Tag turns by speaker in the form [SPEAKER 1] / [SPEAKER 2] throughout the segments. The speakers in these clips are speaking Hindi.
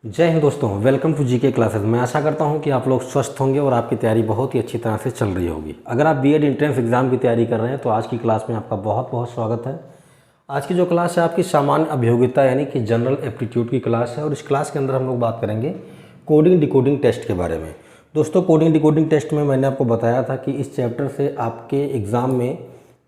[SPEAKER 1] जय हिंद दोस्तों, वेलकम टू जीके क्लासेस। मैं आशा करता हूं कि आप लोग स्वस्थ होंगे और आपकी तैयारी बहुत ही अच्छी तरह से चल रही होगी। अगर आप बीएड एंट्रेंस एग्जाम की तैयारी कर रहे हैं तो आज की क्लास में आपका बहुत बहुत स्वागत है। आज की जो क्लास है आपकी सामान्य अभियोग्यता यानी कि जनरल एप्टीट्यूड की क्लास है और इस क्लास के अंदर हम लोग बात करेंगे कोडिंग डिकोडिंग टेस्ट के बारे में। दोस्तों, कोडिंग डिकोडिंग टेस्ट में मैंने आपको बताया था कि इस चैप्टर से आपके एग्ज़ाम में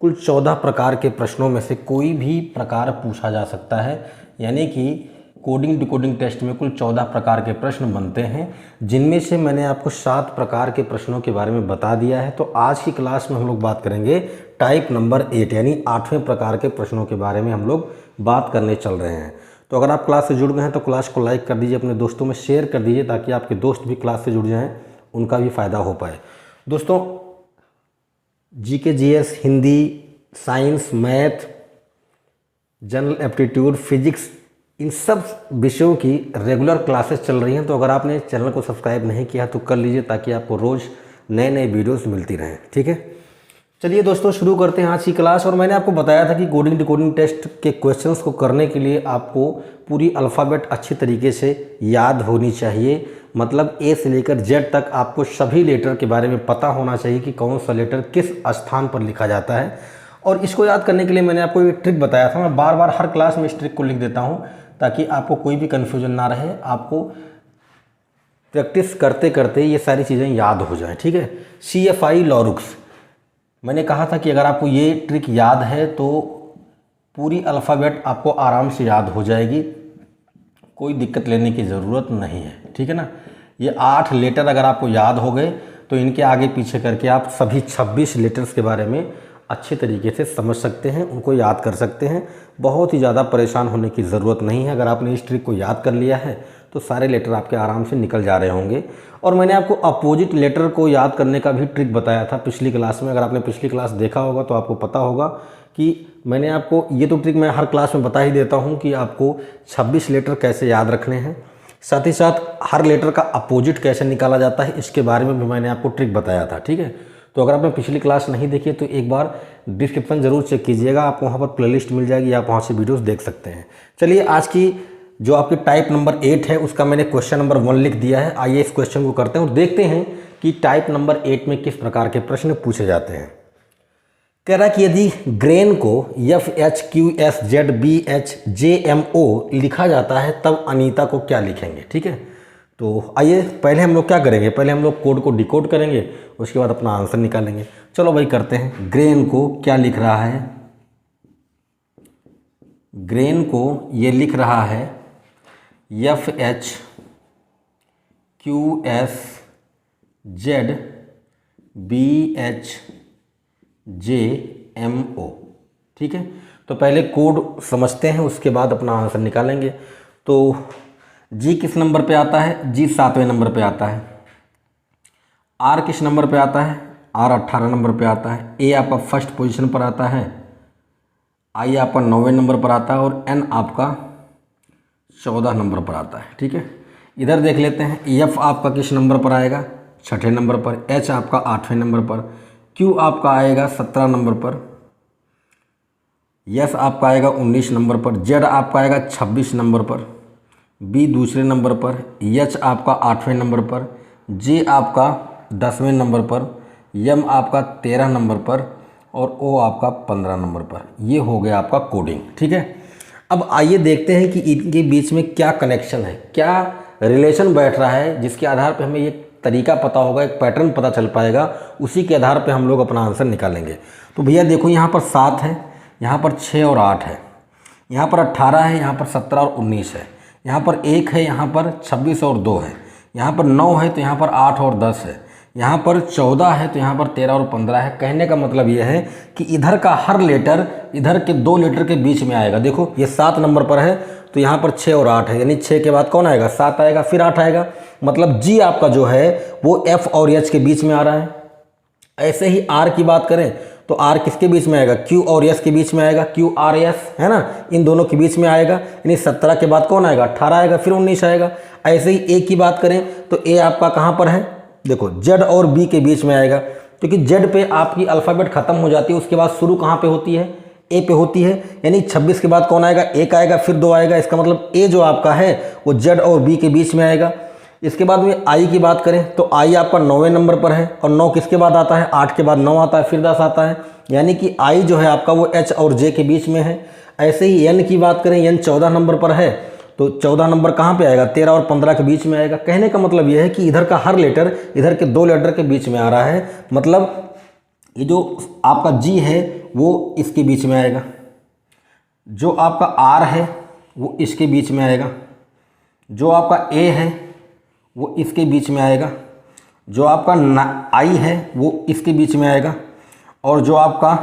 [SPEAKER 1] कुल 14 प्रकार के प्रश्नों में से कोई भी प्रकार पूछा जा सकता है। यानी कि कोडिंग डिकोडिंग टेस्ट में कुल 14 प्रकार के प्रश्न बनते हैं, जिनमें से मैंने आपको 7 प्रकार के प्रश्नों के बारे में बता दिया है। तो आज की क्लास में हम लोग बात करेंगे टाइप नंबर 8 यानी 8वें प्रकार के प्रश्नों के बारे में हम लोग बात करने चल रहे हैं। तो अगर आप क्लास से जुड़ गए हैं तो क्लास को लाइक कर दीजिए, अपने दोस्तों में शेयर कर दीजिए ताकि आपके दोस्त भी क्लास से जुड़ जाएँ, उनका भी फ़ायदा हो पाए। दोस्तों, GK GS, Hindi, science, math, general aptitude, physics, इन सब विषयों की रेगुलर क्लासेस चल रही हैं। तो अगर आपने चैनल को सब्सक्राइब नहीं किया तो कर लीजिए ताकि आपको रोज़ नए नए वीडियोस मिलती रहें। ठीक है, चलिए दोस्तों शुरू करते हैं आज की क्लास। और मैंने आपको बताया था कि कोडिंग डिकोडिंग टेस्ट के क्वेश्चंस को करने के लिए आपको पूरी अल्फ़ाबेट अच्छी तरीके से याद होनी चाहिए। मतलब ए से लेकर जेड तक आपको सभी लेटर के बारे में पता होना चाहिए कि कौन सा लेटर किस स्थान पर लिखा जाता है। और इसको याद करने के लिए मैंने आपको एक ट्रिक बताया था। मैं बार बार हर क्लास में इस ट्रिक को लिख देता हूँ ताकि आपको कोई भी कन्फ्यूजन ना रहे, आपको प्रैक्टिस करते करते ये सारी चीज़ें याद हो जाएं। ठीक है, CFI लॉरुक्स, मैंने कहा था कि अगर आपको ये ट्रिक याद है तो पूरी अल्फ़ाबेट आपको आराम से याद हो जाएगी, कोई दिक्कत लेने की ज़रूरत नहीं है। ठीक है ना, ये 8 लेटर अगर आपको याद हो गए तो इनके आगे पीछे करके आप सभी 26 लेटर्स के बारे में अच्छे तरीके से समझ सकते हैं, उनको याद कर सकते हैं। बहुत ही ज़्यादा परेशान होने की ज़रूरत नहीं है। अगर आपने इस ट्रिक को याद कर लिया है तो सारे लेटर आपके आराम से निकल जा रहे होंगे। और मैंने आपको अपोजिट लेटर को याद करने का भी ट्रिक बताया था पिछली क्लास में। अगर आपने पिछली क्लास देखा होगा तो आपको पता होगा कि मैंने आपको ये तो ट्रिक मैं हर क्लास में बता ही देता हूँ कि आपको 26 लेटर कैसे याद रखने हैं, साथ ही साथ हर लेटर का अपोजिट कैसे निकाला जाता है, इसके बारे में भी मैंने आपको ट्रिक बताया था। ठीक है, तो अगर आपने पिछली क्लास नहीं देखी है तो एक बार डिस्क्रिप्शन ज़रूर चेक कीजिएगा, आपको वहाँ पर प्लेलिस्ट मिल जाएगी, आप वहाँ से वीडियोस देख सकते हैं। चलिए, आज की जो आपकी टाइप नंबर 8 है उसका मैंने क्वेश्चन नंबर 1 लिख दिया है। आइए इस क्वेश्चन को करते हैं और देखते हैं कि टाइप नंबर 8 में किस प्रकार के प्रश्न पूछे जाते हैं। कह रहा कि यदि ग्रेन को FHQSZBHJMO लिखा जाता है तब अनीता को क्या लिखेंगे। ठीक है, तो आइए पहले हम लोग क्या करेंगे, पहले हम लोग कोड को डिकोड करेंगे, उसके बाद अपना आंसर निकालेंगे। चलो भाई करते हैं। ग्रेन को क्या लिख रहा है, ग्रेन को ये लिख रहा है FHQSZBHJMO। ठीक है, तो पहले कोड समझते हैं, उसके बाद अपना आंसर निकालेंगे। तो जी किस नंबर पे आता है, जी 7वें नंबर पे आता है। आर किस नंबर पे आता है, आर 18 नंबर पे आता है। ए आपका फर्स्ट पोजीशन पर आता है, आई आपका 9वें नंबर पर आता है और एन आपका 14 नंबर पर आता है। ठीक है, इधर देख लेते हैं। एफ आपका किस नंबर पर आएगा, 6ठे नंबर पर। एच आपका 8वें नंबर पर। क्यू आपका आएगा 17 नंबर पर। एस आपका आएगा 19 नंबर पर। जेड आपका आएगा 26 नंबर पर। बी दूसरे नंबर पर। एच आपका 8वें नंबर पर। जे आपका 10वें नंबर पर। एम आपका 13 नंबर पर और ओ आपका 15 नंबर पर। ये हो गया आपका कोडिंग। ठीक है, अब आइए देखते हैं कि इनके बीच में क्या कनेक्शन है, क्या रिलेशन बैठ रहा है, जिसके आधार पर हमें ये तरीका पता होगा, एक पैटर्न पता चल पाएगा, उसी के आधार पर हम लोग अपना आंसर निकालेंगे। तो भैया देखो, यहाँ पर 7 है, यहाँ पर 6 और 8 है, यहाँ पर 18 है, यहाँ पर 17 और 19 है, यहाँ पर 1 है, यहाँ पर 26 और 2 है, यहाँ पर 9 है तो यहाँ पर 8 और 10 है, यहाँ पर 14 है तो यहाँ पर 13 और 15 है। कहने का मतलब ये है कि इधर का हर लेटर इधर के 2 लेटर के बीच में आएगा। देखो ये 7 नंबर पर है तो यहाँ पर 6 और 8 है, यानी 6 के बाद कौन आएगा, 7 आएगा, फिर 8 आएगा। मतलब जी आपका जो है वो एफ और एच के बीच में आ रहा है। ऐसे ही आर की बात करें तो आर किसके बीच में आएगा, क्यू और एस के बीच में आएगा, क्यू आर एस है ना, इन दोनों के बीच में आएगा। यानी 17 के बाद कौन आएगा, 18 आएगा, फिर 19 आएगा। ऐसे ही ए की बात करें तो ए आपका कहाँ पर है, देखो जेड और बी के बीच में आएगा, क्योंकि जेड पे आपकी अल्फ़ाबेट ख़त्म हो जाती है, उसके बाद शुरू कहाँ पे होती है, ए पे होती है, यानी 26 के बाद कौन आएगा, 1 आएगा, फिर 2 आएगा। इसका मतलब ए जो आपका है वो जेड और बी के बीच में आएगा। इसके बाद में आई की बात करें तो आई आपका 9वें नंबर पर है, और 9 किसके बाद आता है, 8 के बाद 9 आता है, फिर 10 आता है, यानी कि आई जो है आपका वो एच और जे के बीच में है। ऐसे ही एन की बात करें, एन 14 नंबर पर है, तो 14 नंबर कहाँ पे आएगा, 13 और 15 के बीच में आएगा। कहने का मतलब यह है कि इधर का हर लेटर इधर के 2 लेटर के बीच में आ रहा है, मतलब ये जो आपका जी है वो इसके बीच में आएगा, जो आपका आर है वो इसके बीच में आएगा, जो आपका ए है वो इसके बीच में आएगा, जो आपका आई है वो इसके बीच में आएगा, और जो आपका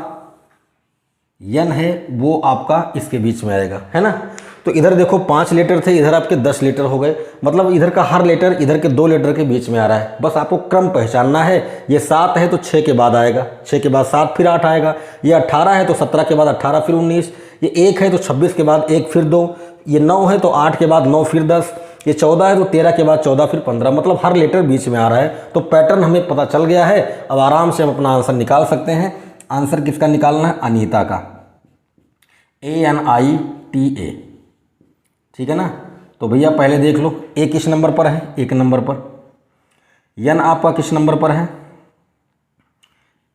[SPEAKER 1] यन है वो आपका इसके बीच में आएगा, है ना। तो इधर देखो 5 लेटर थे, इधर आपके 10 लेटर हो गए, मतलब इधर का हर लेटर इधर के 2 लेटर के बीच में आ रहा है। बस आपको क्रम पहचानना है। ये 7 है तो 6 के बाद आएगा, 6 के बाद 7 फिर 8 आएगा। ये 18 है तो 17 के बाद 18 फिर 19। ये 1 है तो 26 के बाद 1 फिर 2। ये 9 है तो 8 के बाद 9 फिर 10। ये 14 है तो 13 के बाद 14 फिर 15, मतलब हर लेटर बीच में आ रहा है। तो पैटर्न हमें पता चल गया है। अब आराम से हम अपना आंसर निकाल सकते हैं। आंसर किसका निकालना है, अनीता का, ANITA, ठीक है ना। तो भैया पहले देख लो, ए किस नंबर पर है, 1 नंबर पर। यन आपका किस नंबर पर है,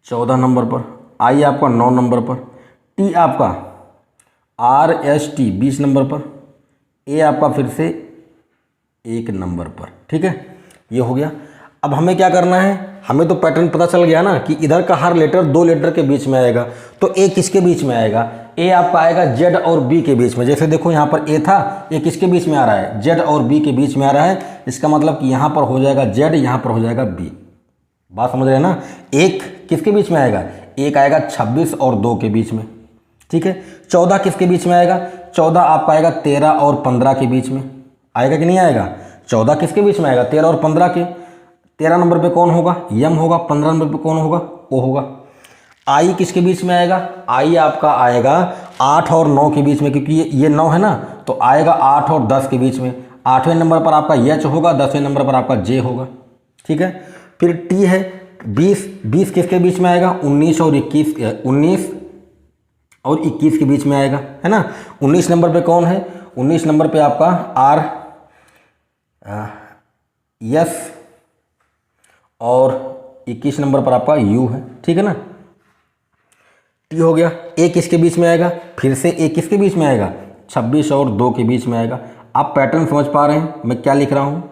[SPEAKER 1] 14 नंबर पर। आई आपका 9 नंबर पर। टी आपका RST 20 नंबर पर। ए आपका फिर से 1 नंबर पर, ठीक है। ये हो गया। अब हमें क्या करना है, हमें तो पैटर्न पता चल गया ना कि इधर का हर लेटर 2 लेटर के बीच में आएगा। तो ए किसके बीच में आएगा, ए आपका आएगा जेड और बी के बीच में। जैसे देखो यहाँ पर ए था, ये किसके बीच में आ रहा है, जेड और बी के बीच में आ रहा है। इसका मतलब कि यहाँ पर हो जाएगा जेड, यहाँ पर हो जाएगा बी। बात समझ रहे हैं ना। एक किसके बीच में आएगा, एक आएगा 26 और 2 के बीच में, ठीक है। 14 किसके बीच में आएगा, 14 आपका आएगा 13 और 15 के बीच में। आएगा कि नहीं आएगा, 14 किसके बीच में आएगा, 13 और 15 के। 13 नंबर पे कौन होगा, यम होगा। 15 नंबर पे कौन होगा, ओ होगा। आई किसके बीच में आएगा, आई आपका आएगा 8 और 9 के बीच में, क्योंकि ये 9 है ना, तो आएगा 8 और 10 के बीच में। 8वें नंबर पर आपका एच होगा, 10वें नंबर पर आपका जे होगा, ठीक है। फिर टी है 20, 20 किसके बीच में आएगा, 19 और 21 के बीच में आएगा, है ना। 19 नंबर पे कौन है, 19 नंबर पे आपका आर यस, और 21 नंबर पर आपका यू है, ठीक है ना। टी हो गया। ए किसके बीच में आएगा, फिर से ए किसके बीच में आएगा, 26 और 2 के बीच में आएगा। आप पैटर्न समझ पा रहे हैं मैं क्या लिख रहा हूँ,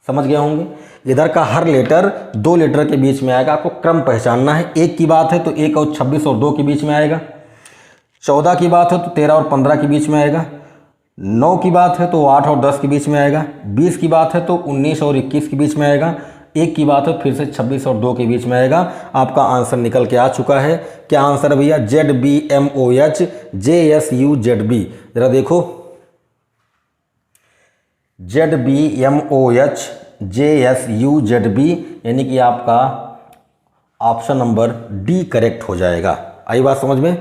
[SPEAKER 1] समझ गया होंगे। इधर का हर लेटर 2 लेटर के बीच में आएगा। आपको क्रम पहचानना है। 1 की बात है तो 1 और 26 और 2 के बीच में आएगा। 14 की बात है तो 13 और 15 के बीच में आएगा। 9 की बात है तो 8 और 10 के बीच में आएगा। 20 की बात है तो 19 और 21 के बीच में आएगा। 1 की बात है फिर से 26 और 2 के बीच में आएगा। आपका आंसर निकल के आ चुका है। क्या आंसर है भैया, ZBMOH JSUZB। जरा देखो, ZBMOH JSUZB, यानी कि आपका ऑप्शन नंबर डी करेक्ट हो जाएगा। आई बात समझ में।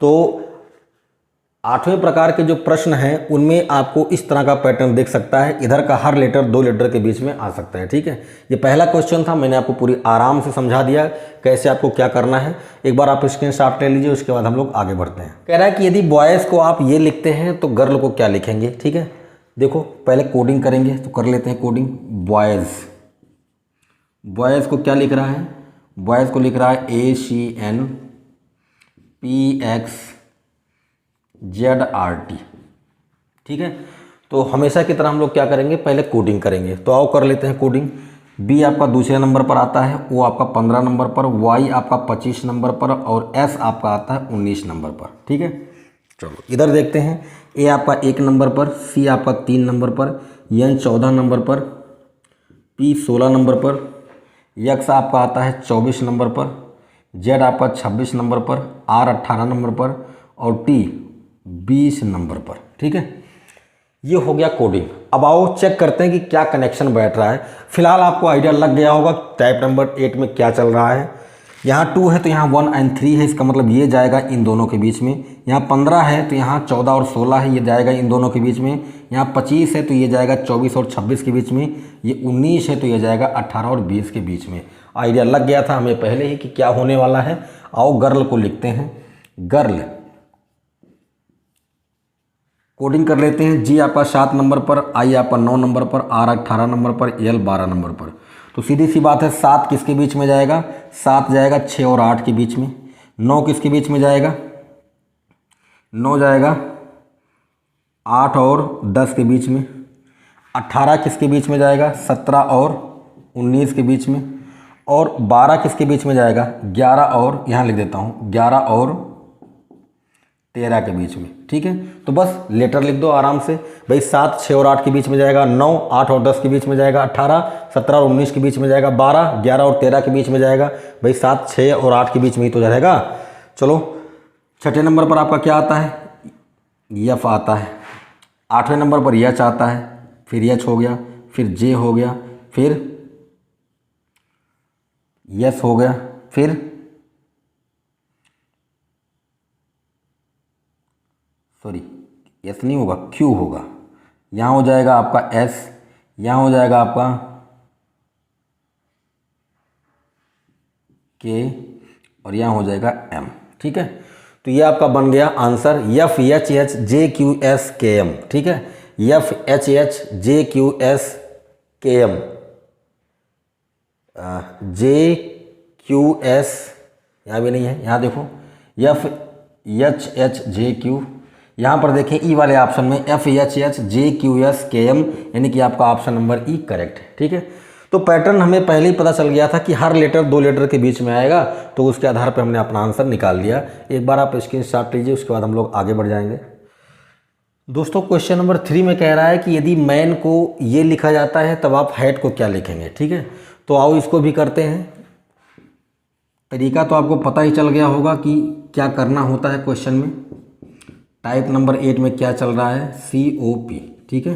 [SPEAKER 1] तो 8वें प्रकार के जो प्रश्न हैं उनमें आपको इस तरह का पैटर्न दिख सकता है। इधर का हर लेटर 2 लेटर के बीच में आ सकता है, ठीक है। ये पहला क्वेश्चन था, मैंने आपको पूरी आराम से समझा दिया कैसे आपको क्या करना है। एक बार आप स्क्रीनशॉट ले लीजिए, उसके बाद हम लोग आगे बढ़ते हैं। कह रहा है कि यदि बॉयज़ को आप ये लिखते हैं तो गर्ल को क्या लिखेंगे, ठीक है। देखो पहले कोडिंग करेंगे, तो कर लेते हैं कोडिंग। बॉयज़ को क्या लिख रहा है, बॉयज़ को लिख रहा है ACNPXZRT, ठीक है। तो हमेशा की तरह हम लोग क्या करेंगे, पहले कोडिंग करेंगे। तो आओ कर लेते हैं कोडिंग। बी आपका दूसरे नंबर पर आता है, ओ आपका 15 नंबर पर, वाई आपका 25 नंबर पर, और एस आपका आता है 19 नंबर पर, ठीक है। चलो इधर देखते हैं। ए आपका 1 नंबर पर, सी आपका 3 नंबर पर, एन 14 नंबर पर, पी 16 नंबर पर, यक्स आपका आता है 24 नंबर पर, जेड आपका 26 नंबर पर, आर 18 नंबर पर, और टी 20 नंबर पर, ठीक है। ये हो गया कोडिंग। अब आओ चेक करते हैं कि क्या कनेक्शन बैठ रहा है। फिलहाल आपको आइडिया लग गया होगा टाइप नंबर 8 में क्या चल रहा है। यहाँ 2 है तो यहाँ 1 और 3 है, इसका मतलब ये जाएगा इन दोनों के बीच में। यहाँ 15 है तो यहाँ 14 और 16 है, ये जाएगा इन दोनों के बीच में। यहाँ 25 है तो ये जाएगा 24 और 26 के बीच में। ये 19 है तो ये जाएगा 18 और 20 के बीच में। आइडिया लग गया था हमें पहले ही कि क्या होने वाला है। आओ गर्ल को लिखते हैं। गर्ल कोडिंग कर लेते हैं। जी आपका 7 नंबर पर, आई आपका 9 नंबर पर, आर 18 नंबर पर, एल 12 नंबर पर। तो सीधी सी बात है, 7 किसके बीच में जाएगा? 7 जाएगा 6 और 8 के बीच में। 9 किसके बीच में जाएगा? 9 जाएगा 8 और 10 के बीच में। 18 किसके बीच में जाएगा? 17 और 19 के बीच में। और 12 किसके बीच में जाएगा? 11 और, यहाँ लिख देता हूँ, 11 और 13 के बीच में। ठीक है, तो बस लेटर लिख दो आराम से भाई। 7 6 और 8 के बीच में जाएगा, 9 8 और 10 के बीच में जाएगा, 18 17 और 19 के बीच में जाएगा, 12 11 और 13 के बीच में जाएगा। भाई 7 6 और 8 के बीच में ही तो जाएगा। चलो, छठे नंबर पर आपका क्या आता है? यफ आता है। 8वें नंबर पर यच आता है, फिर यच हो गया, फिर जे हो गया, फिर यस हो गया, फिर सॉरी एस नहीं होगा, क्यू होगा। यहाँ हो जाएगा आपका एस, यहाँ हो जाएगा आपका के, और यहाँ हो जाएगा एम। ठीक है, तो ये आपका बन गया answer, F H H J Q S के एम। ठीक है, F H H J Q S के एम, जे क्यू एस, यहाँ भी नहीं है, यहाँ देखो F H H J Q, यहाँ पर देखें ई वाले ऑप्शन में F H H J Q S के एम, यानी कि आपका ऑप्शन नंबर ई करेक्ट है। ठीक है, तो पैटर्न हमें पहले ही पता चल गया था कि हर लेटर 2 लेटर के बीच में आएगा, तो उसके आधार पर हमने अपना आंसर निकाल लिया। एक बार आप स्क्रीनशॉट लीजिए, उसके बाद हम लोग आगे बढ़ जाएंगे। दोस्तों, क्वेश्चन नंबर 3 में कह रहा है कि यदि मैन को ये लिखा जाता है तब आप हैट को क्या लिखेंगे। ठीक है, तो आओ इसको भी करते हैं। तरीका तो आपको पता ही चल गया होगा कि क्या करना होता है क्वेश्चन में। टाइप नंबर 8 में क्या चल रहा है? COP। ठीक है,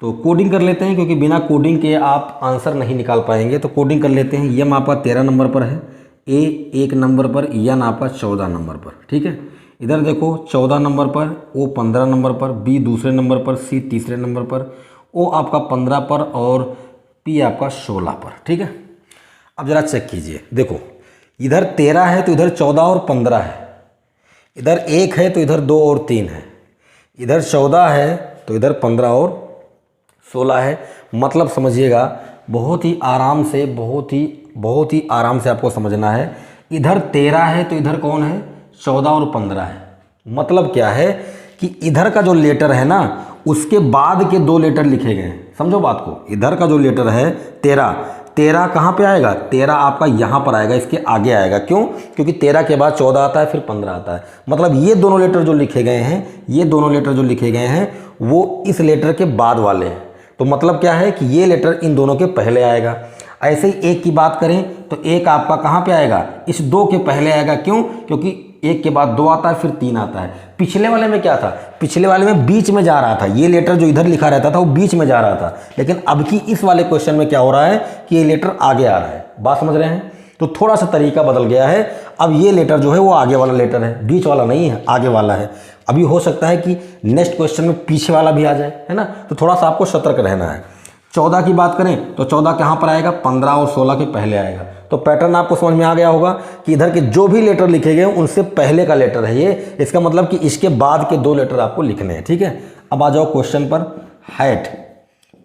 [SPEAKER 1] तो कोडिंग कर लेते हैं, क्योंकि बिना कोडिंग के आप आंसर नहीं निकाल पाएंगे। तो कोडिंग कर लेते हैं। यम आपका 13 नंबर पर है, ए 1 नंबर पर, एन आपका 14 नंबर पर। ठीक है, इधर देखो 14 नंबर पर, ओ 15 नंबर पर, बी दूसरे नंबर पर, सी तीसरे नंबर पर, ओ आपका 15 पर, और पी आपका 16 पर। ठीक है, अब ज़रा चेक कीजिए। देखो इधर 13 है तो इधर 14 और 15 है, इधर 1 है तो इधर 2 और 3 है, इधर 14 है तो इधर 15 और 16 है। मतलब समझिएगा, बहुत ही आराम से, बहुत ही आराम से आपको समझना है। इधर 13 है तो इधर कौन है? 14 और 15 है। मतलब क्या है कि इधर का जो लेटर है ना, उसके बाद के 2 लेटर लिखे गए हैं। समझो बात को, इधर का जो लेटर है 13 कहाँ पे आएगा? 13 आपका यहाँ पर आएगा, इसके आगे आएगा। क्यों? क्योंकि 13 के बाद 14 आता है, फिर 15 आता है। मतलब ये दोनों लेटर जो लिखे गए हैं, ये दोनों लेटर जो लिखे गए हैं वो इस लेटर के बाद वाले हैं। तो मतलब क्या है कि ये लेटर इन दोनों के पहले आएगा। ऐसे ही 1 की बात करें तो 1 आपका कहाँ पे आएगा? इस 2 के पहले आएगा। क्यों? क्योंकि 1 के बाद 2 आता है, फिर 3 आता है। पिछले वाले में क्या था? पिछले वाले में बीच में जा रहा था, ये लेटर जो इधर लिखा रहता था वो बीच में जा रहा था। लेकिन अब की इस वाले क्वेश्चन में क्या हो रहा है कि ये लेटर आगे आ रहा है। बात समझ रहे हैं? तो थोड़ा सा तरीका बदल गया है। अब ये लेटर जो है वो आगे वाला लेटर है, बीच वाला नहीं है, आगे वाला है। अभी हो सकता है कि नेक्स्ट क्वेश्चन में पीछे वाला भी आ जाए, है ना? तो थोड़ा सा आपको सतर्क रहना है। 14 की बात करें तो 14 कहाँ पर आएगा? 15 और 16 के पहले आएगा। तो पैटर्न आपको समझ में आ गया होगा कि इधर के जो भी लेटर लिखे गए उनसे पहले का लेटर है ये। इसका मतलब कि इसके बाद के 2 लेटर आपको लिखने हैं। ठीक है, अब आ जाओ क्वेश्चन पर। हैट,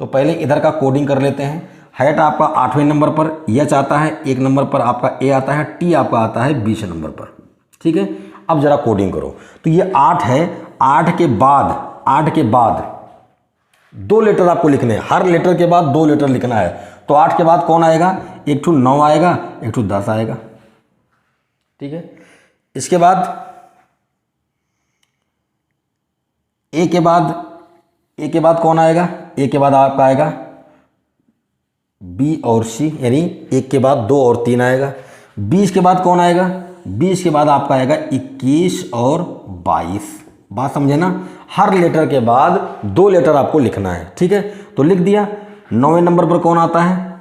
[SPEAKER 1] तो पहले इधर का कोडिंग कर लेते हैं। हैट आपका 8वें नंबर पर एच आता है, 1 नंबर पर आपका ए आता है, टी आपका आता है 20 नंबर पर। ठीक है, अब जरा कोडिंग करो। तो ये 8 है, 8 के बाद 2 लेटर आपको लिखने हैं। हर लेटर के बाद 2 लेटर लिखना है। तो 8 के बाद कौन आएगा? एक ठू 9 आएगा, एक ठू 10 आएगा। ठीक है, इसके बाद ए के बाद कौन आएगा? ए के बाद आपका आएगा बी और सी, यानी 1 के बाद 2 और 3 आएगा। 20 के बाद कौन आएगा? 20 के बाद आपका आएगा 21 और 22। बात समझे ना? हर लेटर के बाद 2 लेटर आपको लिखना है। ठीक है, तो लिख दिया। 9वें नंबर पर कौन आता है?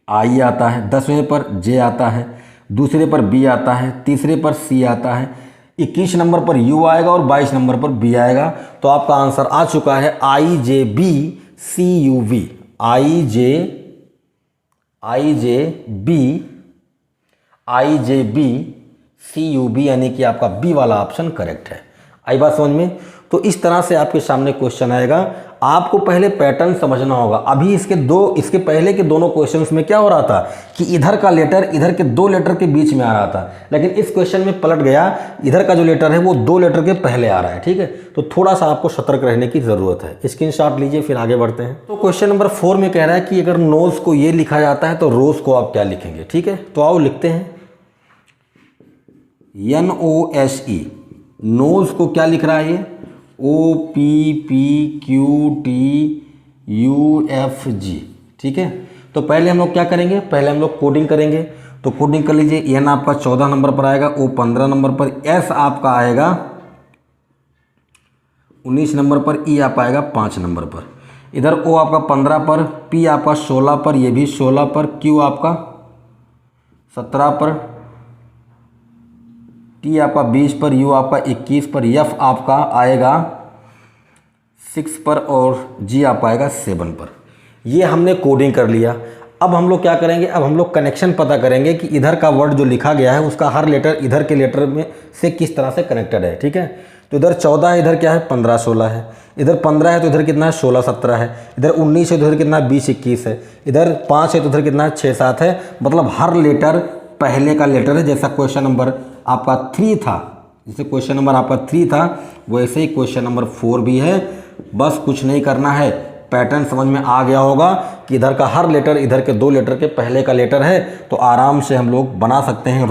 [SPEAKER 1] आई आता है। 10वें पर जे आता है, दूसरे पर बी आता है, तीसरे पर सी आता है, 21 नंबर पर यू आएगा और 22 नंबर पर बी आएगा। तो आपका आंसर आ चुका है IJB CUV। IJB CUB, यानी कि आपका बी वाला ऑप्शन करेक्ट है। आई बात समझ में? तो इस तरह से आपके सामने क्वेश्चन आएगा। आपको पहले पैटर्न समझना होगा। अभी इसके पहले के दोनों क्वेश्चंस में क्या हो रहा था कि इधर का लेटर इधर के 2 लेटर के बीच में आ रहा था, लेकिन इस क्वेश्चन में पलट गया, इधर का जो लेटर है वो 2 लेटर के पहले आ रहा है। ठीक है, तो थोड़ा सा आपको सतर्क रहने की ज़रूरत है। स्क्रीनशॉट लीजिए, फिर आगे बढ़ते हैं। तो क्वेश्चन नंबर 4 में कह रहा है कि अगर नोज को ये लिखा जाता है तो रोज को आप क्या लिखेंगे। ठीक है, तो आओ लिखते हैं। NOSE, नोज को क्या लिख रहा है ये? OPPQTUFG। ठीक है, तो पहले हम लोग क्या करेंगे, पहले हम लोग कोडिंग करेंगे। तो कोडिंग कर लीजिए। N आपका 14 नंबर पर आएगा, O 15 नंबर पर, S आपका आएगा 19 नंबर पर, E आप आएगा 5 नंबर पर। इधर O आपका 15 पर, P आपका 16 पर, ये भी 16 पर, Q आपका 17 पर, T आपका 20 पर, U आपका 21 पर, F आपका आएगा 6 पर और G आप आएगा 7 पर। ये हमने कोडिंग कर लिया। अब हम लोग क्या करेंगे, अब हम लोग कनेक्शन पता करेंगे कि इधर का वर्ड जो लिखा गया है उसका हर लेटर इधर के लेटर में से किस तरह से कनेक्टेड है। ठीक है, तो इधर 14 है, इधर क्या है 15 16 है, इधर 15 है तो इधर कितना है 16 17 है, इधर 19 है तो इधर कितना है 20 21 है, इधर 5 है तो इधर कितना है 6 7 है। मतलब हर लेटर पहले का लेटर है। जैसा क्वेश्चन नंबर आपका 3 था, जैसे क्वेश्चन नंबर आपका 3 था वैसे ही क्वेश्चन नंबर 4 भी है। बस कुछ नहीं करना है, पैटर्न समझ में आ गया होगा कि इधर का हर लेटर इधर के 2 लेटर के पहले का लेटर है। तो आराम से हम लोग बना सकते हैं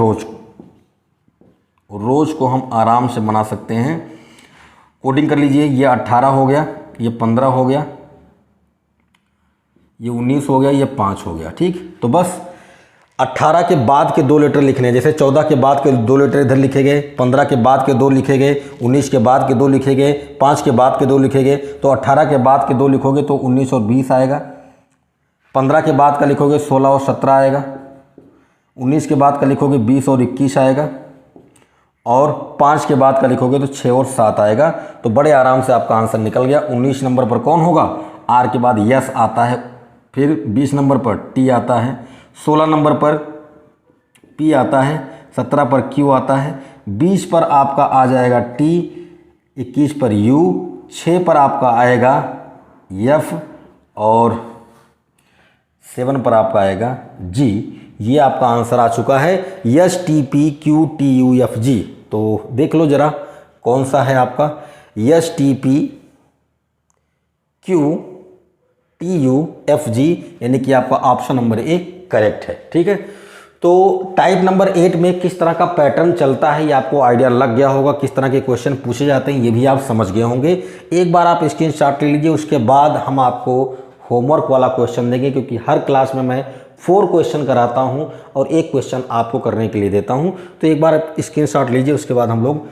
[SPEAKER 1] रोज को हम आराम से बना सकते हैं। कोडिंग कर लीजिए। ये 18 हो गया, ये 15 हो गया, ये 19 हो गया, ये 5 हो गया। ठीक, तो बस 18 के बाद के 2 लेटर लिखने हैं। जैसे 14 के बाद के 2 लेटर इधर लिखे गए, 15 के बाद के 2 लिखे गए, 19 के बाद के 2 लिखे गए, 5 के बाद के 2 लिखे गए। तो 18 के बाद के 2 लिखोगे तो 19 और 20 आएगा। 15 के बाद का लिखोगे 16 और 17 आएगा। 19 के बाद का लिखोगे 20 और 21 आएगा। और 5 के बाद का लिखोगे तो 6 और 7 आएगा। तो बड़े आराम से आपका आंसर निकल गया। 19 नंबर पर कौन होगा? आर के बाद यस आता है, फिर 20 नंबर पर टी आता है, 16 नंबर पर पी आता है, 17 पर क्यू आता है, 20 पर आपका आ जाएगा टी, 21 पर यू, 6 पर आपका आएगा एफ और 7 पर आपका आएगा जी। ये आपका आंसर आ चुका है S T P Q T U F G. तो देख लो जरा कौन सा है आपका S T P Q T U F G, यानी कि आपका ऑप्शन नंबर ए करेक्ट है। ठीक है, तो टाइप नंबर 8 में किस तरह का पैटर्न चलता है ये आपको आइडिया लग गया होगा। किस तरह के क्वेश्चन पूछे जाते हैं ये भी आप समझ गए होंगे। एक बार आप स्क्रीनशॉट ले लीजिए, उसके बाद हम आपको होमवर्क वाला क्वेश्चन देंगे, क्योंकि हर क्लास में मैं 4 क्वेश्चन कराता हूं और 1 क्वेश्चन आपको करने के लिए देता हूं। तो एक बार स्क्रीनशॉट लीजिए, उसके बाद हम लोग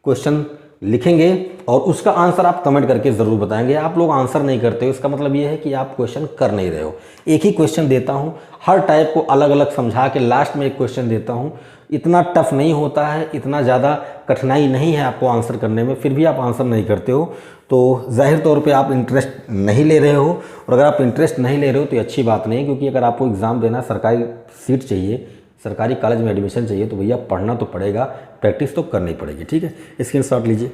[SPEAKER 1] क्वेश्चन लिखेंगे और उसका आंसर आप कमेंट करके ज़रूर बताएंगे। आप लोग आंसर नहीं करते हो, इसका मतलब ये है कि आप क्वेश्चन कर नहीं रहे हो। एक ही क्वेश्चन देता हूँ, हर टाइप को अलग अलग समझा के लास्ट में एक क्वेश्चन देता हूँ। इतना टफ नहीं होता है, इतना ज़्यादा कठिनाई नहीं है आपको आंसर करने में, फिर भी आप आंसर नहीं करते हो तो जाहिर तौर पे आप इंटरेस्ट नहीं ले रहे हो। और अगर आप इंटरेस्ट नहीं ले रहे हो तो ये अच्छी बात नहीं है, क्योंकि अगर आपको एग्ज़ाम देना, सरकारी सीट चाहिए, सरकारी कॉलेज में एडमिशन चाहिए, तो भैया पढ़ना तो पड़ेगा, प्रैक्टिस तो करनी पड़ेगी। ठीक है, स्क्रीनशॉट लीजिए।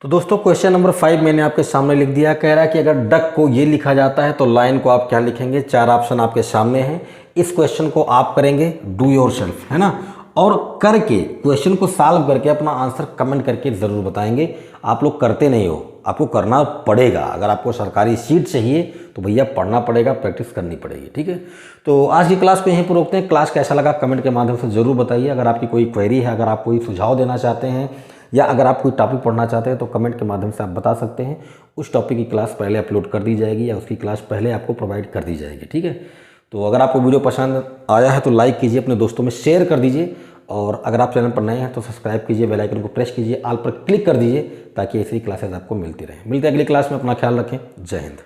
[SPEAKER 1] तो दोस्तों क्वेश्चन नंबर 5 मैंने आपके सामने लिख दिया। कह रहा है कि अगर डक को ये लिखा जाता है तो लाइन को आप क्या लिखेंगे। 4 ऑप्शन आपके सामने हैं। इस क्वेश्चन को आप करेंगे डू योर सेल्फ, है ना, और करके क्वेश्चन को सॉल्व करके अपना आंसर कमेंट करके ज़रूर बताएंगे। आप लोग करते नहीं हो, आपको करना पड़ेगा। अगर आपको सरकारी सीट चाहिए तो भैया पढ़ना पड़ेगा, प्रैक्टिस करनी पड़ेगी। ठीक है, तो आज की क्लास को यहीं पर रोकते हैं। क्लास कैसा लगा कमेंट के माध्यम से ज़रूर बताइए। अगर आपकी कोई क्वेरी है, अगर आप कोई सुझाव देना चाहते हैं, या अगर आप कोई टॉपिक पढ़ना चाहते हैं तो कमेंट के माध्यम से आप बता सकते हैं। उस टॉपिक की क्लास पहले अपलोड कर दी जाएगी या उसकी क्लास पहले आपको प्रोवाइड कर दी जाएगी। ठीक है, तो अगर आपको वीडियो पसंद आया है तो लाइक कीजिए, अपने दोस्तों में शेयर कर दीजिए, और अगर आप चैनल पर नए हैं तो सब्सक्राइब कीजिए, बेल आइकन को प्रेस कीजिए, ऑल पर क्लिक कर दीजिए, ताकि ऐसी क्लासेस आपको मिलती रहें। मिलते हैं अगली क्लास में, अपना ख्याल रखें। जय हिंद।